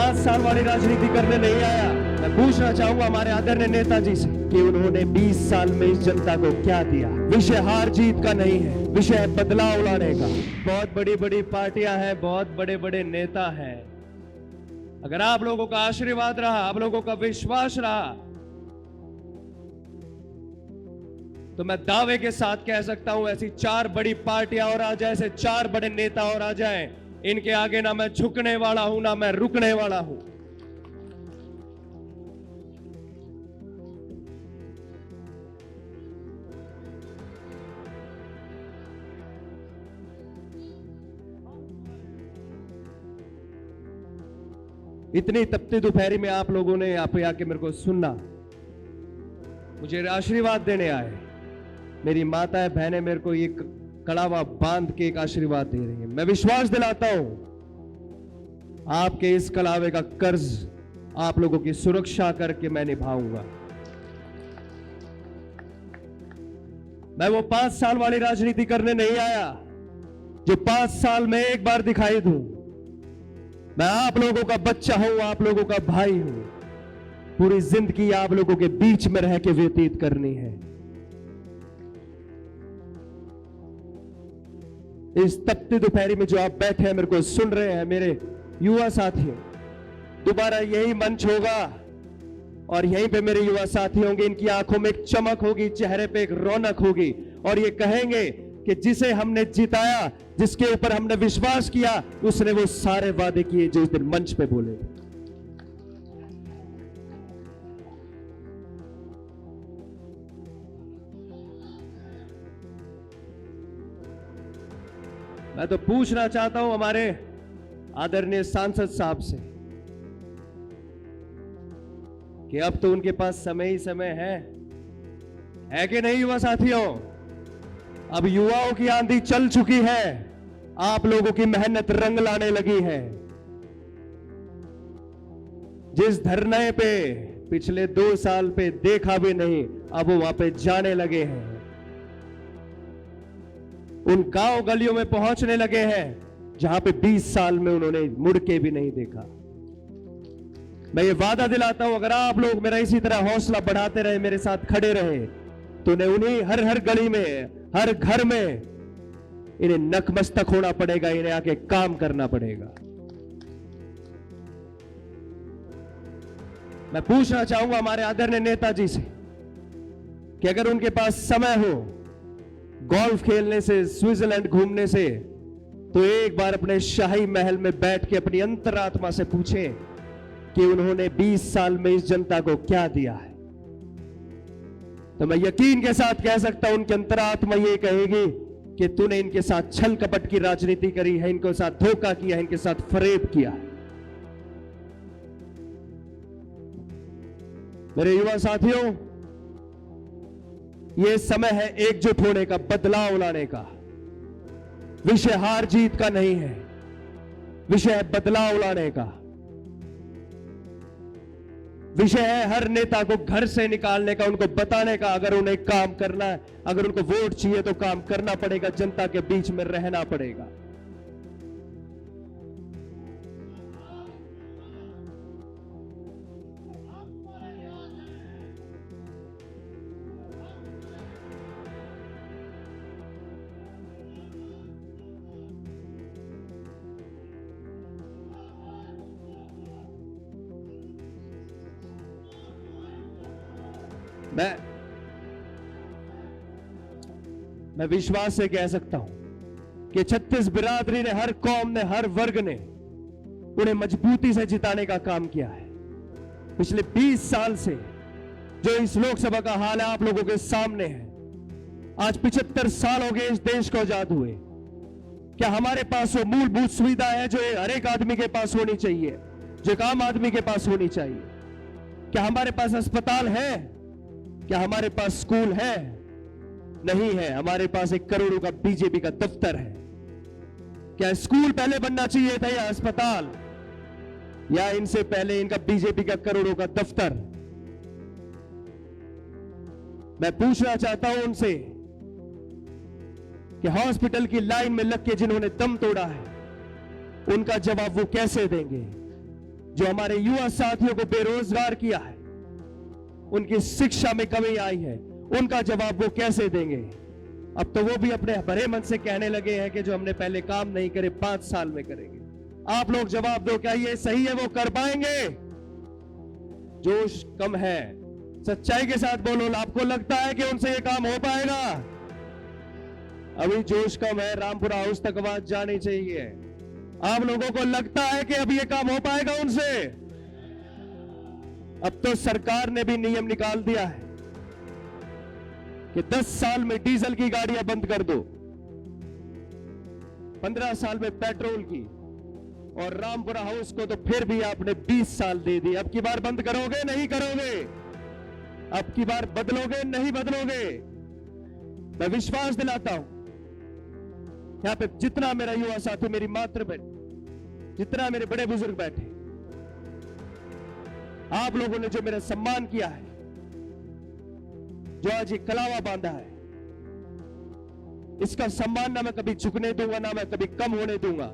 5 साल वाली राजनीति करने नहीं आया। मैं पूछना चाहूंगा हमारे आदरणीय नेताजी से कि उन्होंने 20 साल में इस जनता को क्या दिया। विषय हार जीत का नहीं है, विषय है बदलाव लाने का। बहुत बड़ी बड़ी पार्टियां हैं, बहुत बड़े बड़े नेता हैं। अगर आप लोगों का आशीर्वाद रहा, आप लोगों का विश्वास रहा, तो मैं दावे के साथ कह सकता हूं ऐसी 4 बड़ी पार्टियां और आ जाए, ऐसे 4 बड़े नेता और आ जाएं, इनके आगे ना मैं झुकने वाला हूं ना मैं रुकने वाला हूं। इतनी तपती दोपहरी में आप लोगों ने यहाँ पे आके मेरे को सुनना, मुझे आशीर्वाद देने आए। मेरी माताएं बहनें मेरे को एक कड़ावा बांध के एक आशीर्वाद दे रही हैं। मैं विश्वास दिलाता हूं आपके इस कलावे का कर्ज आप लोगों की सुरक्षा करके मैं निभाऊंगा। मैं वो 5 साल वाली राजनीति करने नहीं आया जो 5 साल में एक बार दिखाई दूं। मैं आप लोगों का बच्चा हूं, आप लोगों का भाई हूं। पूरी जिंदगी आप लोगों के बीच में रह के व्यतीत करनी है। इस तपती दोपहरी में जो आप बैठे हैं, मेरे को सुन रहे हैं, मेरे युवा साथियों, दोबारा यही मंच होगा और यहीं पे मेरे युवा साथी होंगे। इनकी आंखों में एक चमक होगी, चेहरे पे एक रौनक होगी और ये कहेंगे कि जिसे हमने जिताया, जिसके ऊपर हमने विश्वास किया, उसने वो सारे वादे किए जो उस दिन मंच पे बोले। मैं तो पूछना चाहता हूं हमारे आदरणीय सांसद साहब से कि अब तो उनके पास समय ही समय है कि नहीं युवा साथियों? अब युवाओं की आंधी चल चुकी है, आप लोगों की मेहनत रंग लाने लगी है। जिस धरने पे पिछले 2 साल पे देखा भी नहीं, अब वो वहां पे जाने लगे हैं। उन गांव गलियों में पहुंचने लगे हैं जहां पे 20 साल में उन्होंने मुड़ के भी नहीं देखा। मैं ये वादा दिलाता हूं, अगर आप लोग मेरा इसी तरह हौसला बढ़ाते रहे, मेरे साथ खड़े रहे, तो उन्हें हर गली में, हर घर में इन्हें नकमस्तक होना पड़ेगा, इन्हें आके काम करना पड़ेगा। मैं पूछना चाहूंगा हमारे आदरणीय नेताजी से कि अगर उनके पास समय हो गोल्फ खेलने से, स्विट्जरलैंड घूमने से, तो एक बार अपने शाही महल में बैठ के अपनी अंतरात्मा से पूछें कि उन्होंने 20 साल में इस जनता को क्या दिया है। तो मैं यकीन के साथ कह सकता हूं उनकी अंतरात्मा ये कहेगी कि तूने इनके साथ छल कपट की राजनीति करी है, इनके साथ धोखा किया है, इनके साथ फरेब किया है। मेरे युवा साथियों, यह समय है एकजुट होने का, बदलाव लाने का। विषय हार जीत का नहीं है, विषय है बदलाव लाने का। विषय है हर नेता को घर से निकालने का, उनको बताने का अगर उन्हें काम करना है, अगर उनको वोट चाहिए तो काम करना पड़ेगा, जनता के बीच में रहना पड़ेगा। मैं विश्वास से कह सकता हूं कि 36 बिरादरी ने, हर कौम ने, हर वर्ग ने उन्हें मजबूती से जिताने का काम किया है। पिछले 20 साल से जो इस लोकसभा का हाल है आप लोगों के सामने है। आज 75 साल हो गए इस देश को आजाद हुए। क्या हमारे पास वो मूलभूत सुविधा है जो हर एक आदमी के पास होनी चाहिए, जो एक आम आदमी के पास होनी चाहिए? क्या हमारे पास अस्पताल है? क्या हमारे पास स्कूल है? नहीं है। हमारे पास 1 करोड़ का बीजेपी का दफ्तर है। क्या स्कूल पहले बनना चाहिए था या अस्पताल, या इनसे पहले इनका बीजेपी का करोड़ों का दफ्तर? मैं पूछना चाहता हूं उनसे कि हॉस्पिटल की लाइन में लग के जिन्होंने दम तोड़ा है, उनका जवाब वो कैसे देंगे? जो हमारे युवा साथियों को बेरोजगार किया है, उनकी शिक्षा में कमी आई है, उनका जवाब वो कैसे देंगे? अब तो वो भी अपने भरे मन से कहने लगे हैं कि जो हमने पहले काम नहीं करे 5 साल में करेंगे। आप लोग जवाब दो, क्या ये सही है? वो कर पाएंगे? जोश कम है, सच्चाई के साथ बोलो। आपको लगता है कि उनसे ये काम हो पाएगा? अभी जोश कम है, रामपुरा हाउस तक आवाज जानी चाहिए। आप लोगों को लगता है कि अभी ये काम हो पाएगा उनसे? अब तो सरकार ने भी नियम निकाल दिया है कि 10 साल में डीजल की गाड़ियां बंद कर दो, 15 साल में पेट्रोल की, और रामपुरा हाउस को तो फिर भी आपने 20 साल दे दी। अब की बार बंद करोगे? नहीं करोगे? अब की बार बदलोगे? नहीं बदलोगे? मैं विश्वास दिलाता हूं, यहां पे जितना मेरा युवा साथी, मेरी मातृ बहन, जितना मेरे बड़े बुजुर्ग बैठे, आप लोगों ने जो मेरा सम्मान किया है, जो आज ये कलावा बांधा है, इसका सम्मान ना मैं कभी झुकने दूंगा, ना मैं कभी कम होने दूंगा।